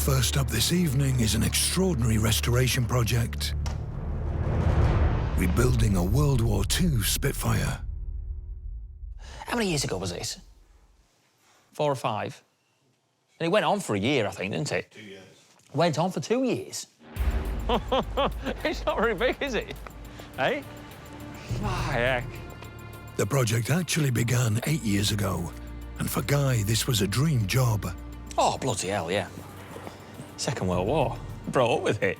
First up this evening is an extraordinary restoration project. Rebuilding a World War II Spitfire. How many years ago was this? 4 or 5? And it went on for a year, I think, didn't it? 2 years. Went on for 2 years. It's not very big, is it? Eh? Ah, heck. The project actually began 8 years ago, and for Guy, this was a dream job. Oh, bloody hell, yeah. Second World War. Brought up with it.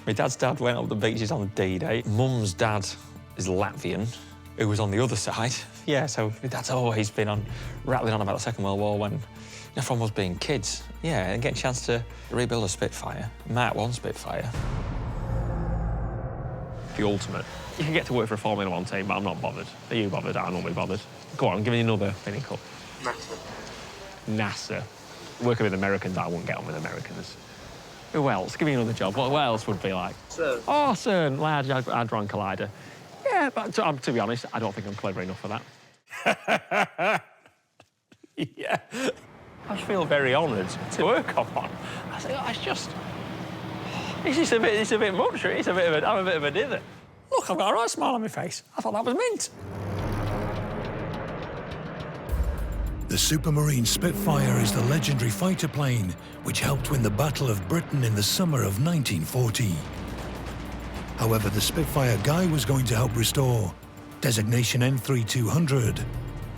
My dad's dad went up the beaches on D-Day. Mum's dad is Latvian, who was on the other side. Yeah, so my dad's always been on rattling on about the Second World War when, you know, from us being kids. Yeah, and getting a chance to rebuild a Spitfire, Mark 1 Spitfire. The ultimate. You can get to work for a Formula 1 team, but I'm not bothered. Are you bothered? I'm not bothered. Go on, give me another pinnacle. NASA. Working with Americans, I wouldn't get on with Americans. Who else? Give me another job. What else would be like? CERN. Oh, CERN, Large Hadron Collider. Yeah, but to be honest, I don't think I'm clever enough for that. Yeah. I feel very honoured to work on one. I say, oh, it's a bit much. I'm a bit of a dither. Look, I've got a right smile on my face. I thought that was mint. The Supermarine Spitfire is the legendary fighter plane which helped win the Battle of Britain in the summer of 1940. However, the Spitfire Guy was going to help restore, designation N3200,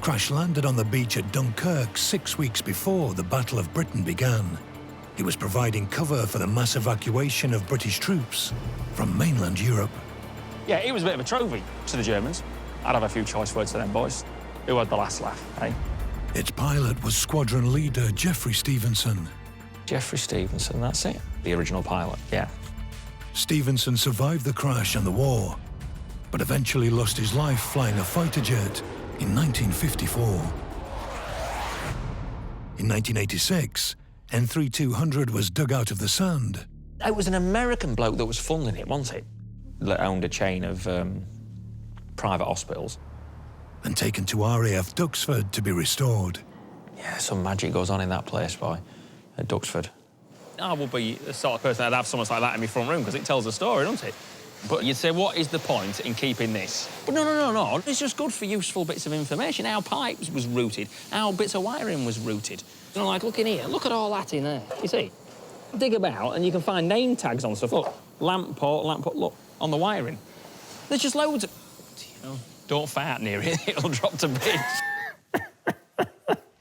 crash-landed on the beach at Dunkirk 6 weeks before the Battle of Britain began. He was providing cover for the mass evacuation of British troops from mainland Europe. Yeah, it was a bit of a trophy to the Germans. I'd have a few choice words to them boys. Who had the last laugh, eh? Its pilot was squadron leader Geoffrey Stevenson. Geoffrey Stevenson, that's it. The original pilot, yeah. Stevenson survived the crash and the war, but eventually lost his life flying a fighter jet in 1954. In 1986, N3200 was dug out of the sand. It was an American bloke that was funding it, wasn't it? That owned a chain of private hospitals. And taken to RAF Duxford to be restored. Yeah, some magic goes on in that place, boy, at Duxford. I would be the sort of person that'd have something like that in my front room because it tells a story, doesn't it? But you'd say, what is the point in keeping this? But no. It's just good for useful bits of information. How pipes was routed, how bits of wiring was routed. You know, like, look in here, look at all that in there. You see? Dig about and you can find name tags on stuff. Look, lamp port, look, on the wiring. There's just loads of... You know, don't fart near it, it'll drop to bits.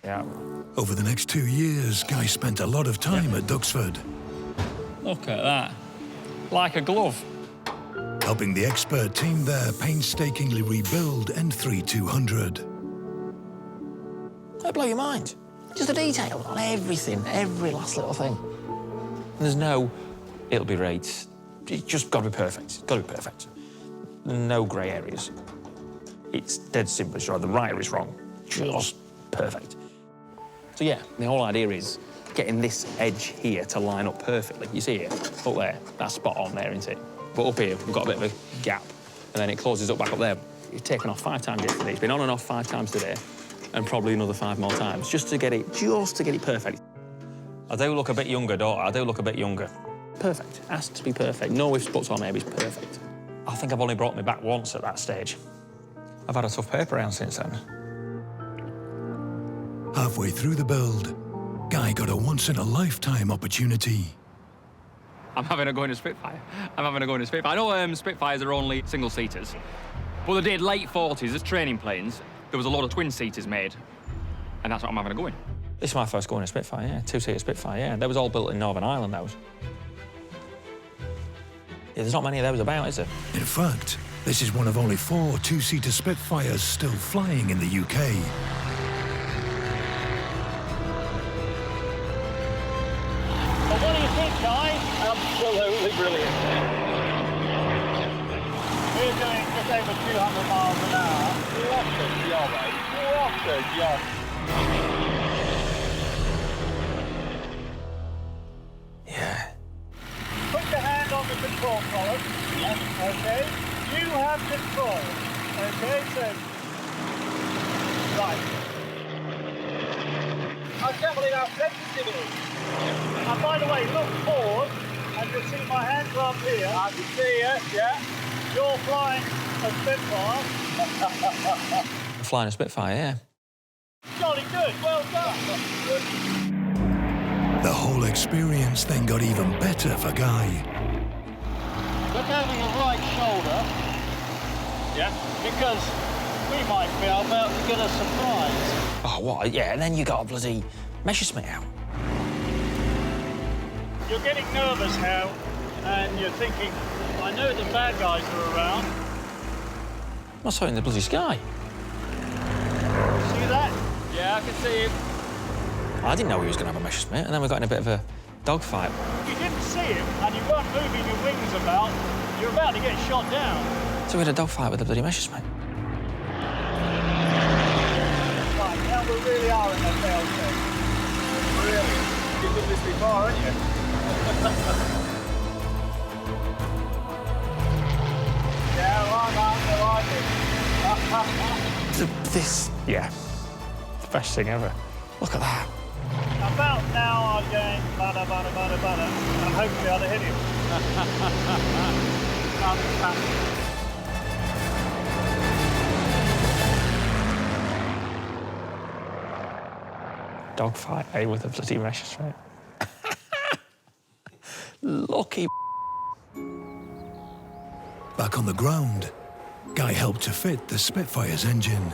Yeah. Over the next 2 years, Guy spent a lot of time at Duxford. Look at that. Like a glove. Helping the expert team there painstakingly rebuild N3200. That'll blow your mind. Just the detail on everything, every last little thing. And there's no, it'll be right. It's just got to be perfect. It's got to be perfect. No grey areas. It's dead simple. Sure, the writer is wrong. Just perfect. So yeah, the whole idea is getting this edge here to line up perfectly. You see it? Up there, that's spot on there, isn't it? But up here, we've got a bit of a gap, and then it closes up back up there. It's taken off 5 times yesterday. It's been on and off 5 times today, and probably another 5 more times, just to get it perfect. I do look a bit younger, don't I? I do look a bit younger. Perfect. Has to be perfect. No ifs, buts, or maybes. Perfect. I think I've only brought me back once at that stage. I've had a tough paper round since then. Halfway through the build, Guy got a once-in-a-lifetime opportunity. I'm having a go in a Spitfire. I know Spitfires are only single-seaters, but they did late 40s as training planes. There was a lot of twin-seaters made, and that's what I'm having a go in. This is my first go in a Spitfire, yeah. 2-seater Spitfire, yeah. They was all built in Northern Ireland, those. Yeah, there's not many of those about, is there? In fact, this is one of only 4 2-seater Spitfires still flying in the UK. Well, what do you think, Guy? Absolutely brilliant. We're doing just over 200 miles an hour. What a job, eh? What a job. Yeah. Put your hand on the control column. Yes, OK. You have control. OK, so... Right. I can't believe how sensitive it is. And by the way, look forward, and you'll see my hands are up here. I can see it, yeah. You're flying a Spitfire. Flying a Spitfire, yeah. Jolly good, well done. The whole experience then got even better for Guy. Look over your right shoulder. Yeah. Because we might be about to get a surprise. Oh, what? Yeah, and then you got a bloody Messerschmitt out. You're getting nervous now, and you're thinking, I know the bad guys are around. I saw it in the bloody sky. See that? Yeah, I can see him. I didn't know he was going to have a Messerschmitt, and then we got in a bit of a dogfight. You didn't see him, and you weren't moving your wings about. You're about to get shot down. So we had a dogfight with the bloody Messerschmitt. Right, now we really are in the tail thing. Really? You've done this before, haven't you? Yeah, well, I like it. Yeah, the best thing ever. Look at that. About now I'm going butter, butter, butter, butter, and hopefully I'll hit him. Dogfight, eh, with a bloody Messerschmitt. Lucky. Back on the ground, Guy helped to fit the Spitfire's engine.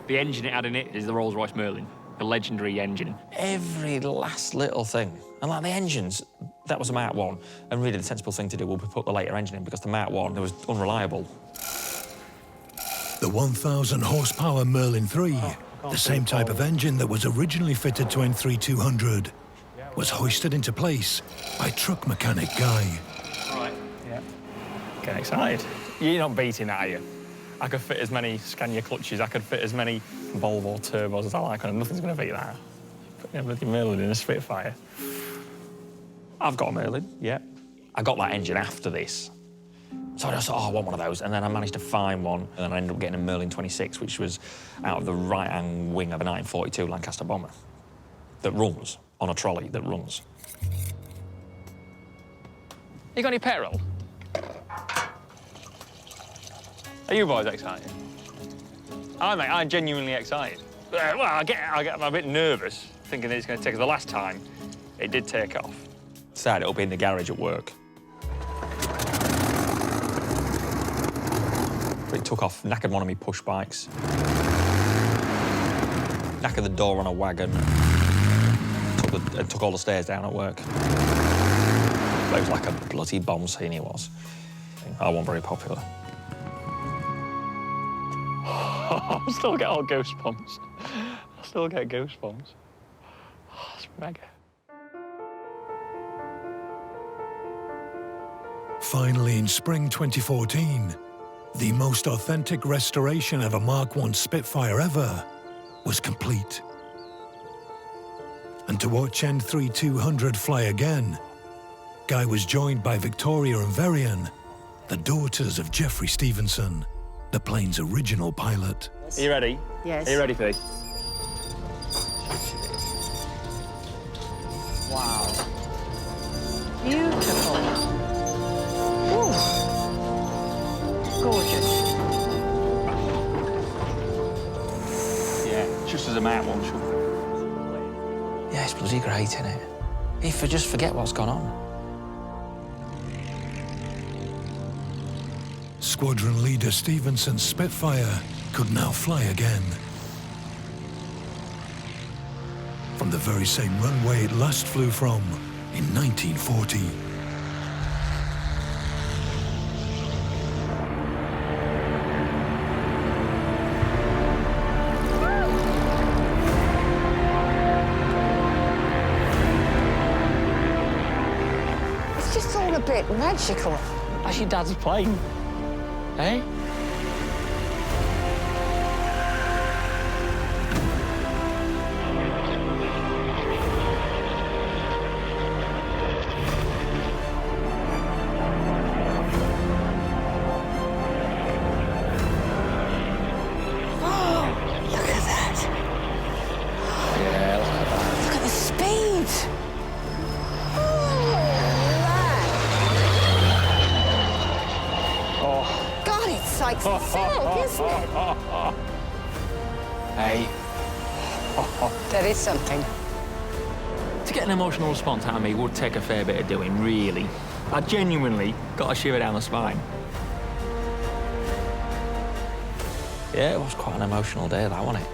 The engine it had in it is the Rolls-Royce Merlin, the legendary engine. Every last little thing. And like the engines, that was a Mark 1. And really the sensible thing to do would be put the later engine in because the Mark 1, it was unreliable. The 1,000 horsepower Merlin 3, the same type of engine that was originally fitted to N3200, was hoisted into place by truck mechanic Guy. Right. Yeah. Getting excited. You're not beating that, are you? I could fit as many Scania clutches, I could fit as many Volvo turbos as I like, and nothing's going to beat that. Putting a bloody Merlin in a Spitfire. I've got a Merlin, yeah. I got that engine after this. So I just thought, oh, I want one of those. And then I managed to find one, and then I ended up getting a Merlin 26, which was out of the right-hand wing of a 1942 Lancaster bomber that runs, on a trolley that runs. You got any petrol? Are you boys excited? I'm genuinely excited. Well, I get a bit nervous, thinking that it's going to take us. The last time, it did take off. Started up in the garage at work. It took off, knackered one of me push bikes. Knackered the door on a wagon. Took all the stairs down at work. It was like a bloody bomb scene, it was. I wasn't very popular. I still get all goosebumps. I still get goosebumps. Oh, it's mega. Finally, in spring 2014, the most authentic restoration of a Mark I Spitfire ever was complete. And to watch N3200 fly again, Guy was joined by Victoria and Verian, the daughters of Jeffrey Stevenson, the plane's original pilot. Are you ready? Yes. Are you ready for this? Wow. Beautiful. Ooh. Gorgeous. Yeah, just as a Mark 1 should. Yeah, it's bloody great, isn't it? You just forget what's gone on. Squadron leader Stevenson's Spitfire could now fly again. From the very same runway it last flew from in 1940. It's just all a bit magical. That's your dad's plane. Eh? Look at that. Yeah, Look at the speed. silk, isn't it? Hey, There is something. to get an emotional response out of me would take a fair bit of doing, really. I genuinely got a shiver down the spine. Yeah, it was quite an emotional day, that, wasn't it?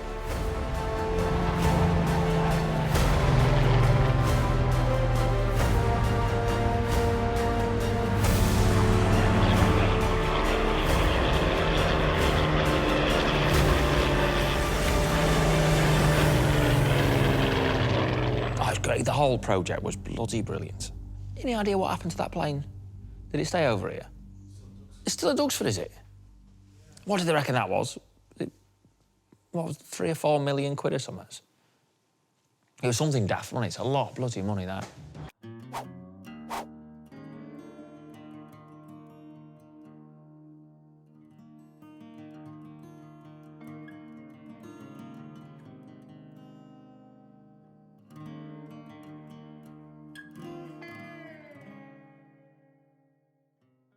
Oh, it's great. The whole project was bloody brilliant. Any idea what happened to that plane? Did it stay over here? It's still at Dugsford, is it? What did they reckon that was? What was 3 or 4 million quid or something? It was something daft, wasn't it? It's a lot of bloody money, that.